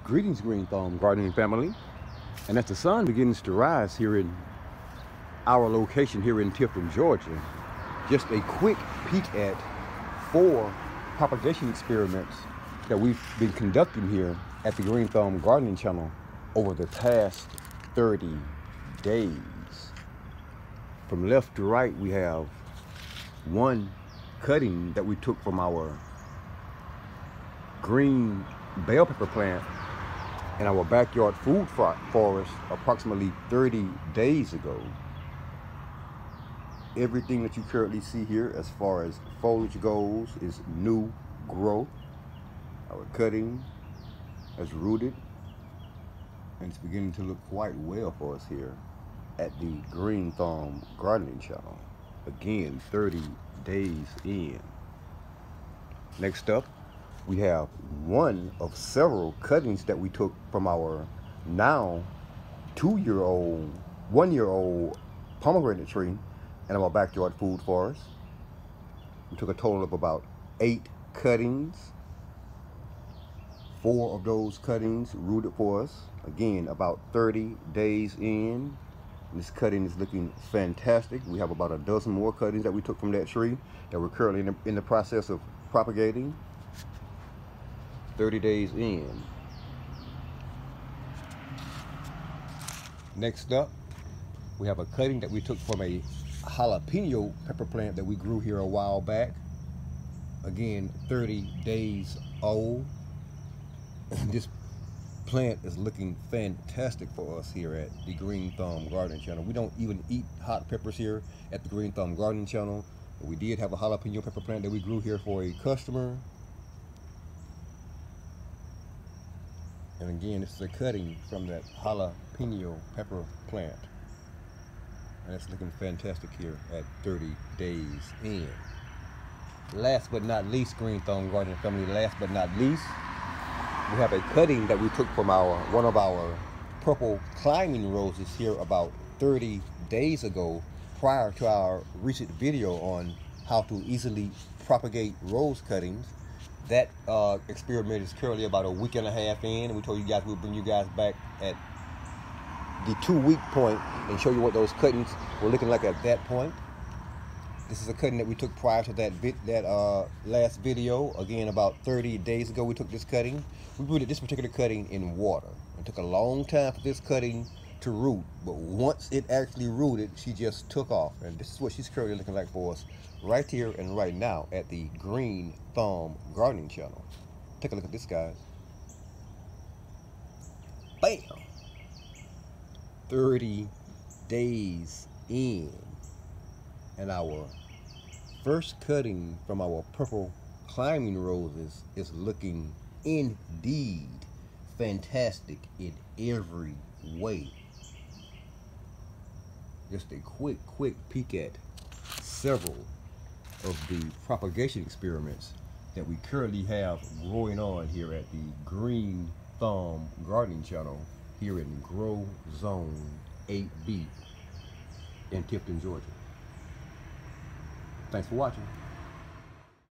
Greetings, Green Thumb gardening family. And as the sun begins to rise here in our location here in Tifton, Georgia, just a quick peek at 4 propagation experiments that we've been conducting here at the Green Thumb gardening channel over the past 30 days. From left to right, we have one cutting that we took from our green bell pepper plant in our backyard food forest approximately 30 days ago. Everything that you currently see here as far as foliage goes is new growth. Our cutting has rooted and it's beginning to look quite well for us here at the Green Thumb gardening channel. Again, 30 days in. Next up, we have one of several cuttings that we took from our now 1-year-old pomegranate tree in our backyard food forest. We took a total of about 8 cuttings. 4 of those cuttings rooted for us. Again, about 30 days in. This cutting is looking fantastic. We have about a dozen more cuttings that we took from that tree that we're currently in the process of propagating. 30 days in. Next up, we have a cutting that we took from a jalapeno pepper plant that we grew here a while back. Again, 30 days old. This plant is looking fantastic for us here at the Green Thumb gardening channel. We don't even eat hot peppers here at the Green Thumb gardening channel, but we did have a jalapeno pepper plant that we grew here for a customer. And again, this is a cutting from that jalapeno pepper plant. And it's looking fantastic here at 30 days in. Last but not least, Green Thumb gardening family, last but not least, we have a cutting that we took from one of our purple climbing roses here about 30 days ago, prior to our recent video on how to easily propagate rose cuttings. That experiment is currently about a week and a half in, and we told you guys we'll bring you guys back at the 2-week point and show you what those cuttings were looking like at that point. This is a cutting that we took prior to that last video. Again, about 30 days ago we took this cutting. We rooted this particular cutting in water. It took a long time for this cutting to root, but once it actually rooted, she just took off. And this is what she's currently looking like for us right here and right now at the Green Thumb gardening channel. Take a look at this, guys. Bam! 30 days in, and our first cutting from our purple climbing roses is looking indeed fantastic in every way. Just a quick peek at several of the propagation experiments that we currently have going on here at the Green Thumb gardening channel here in Grow Zone 8B in Tifton, Georgia. Thanks for watching.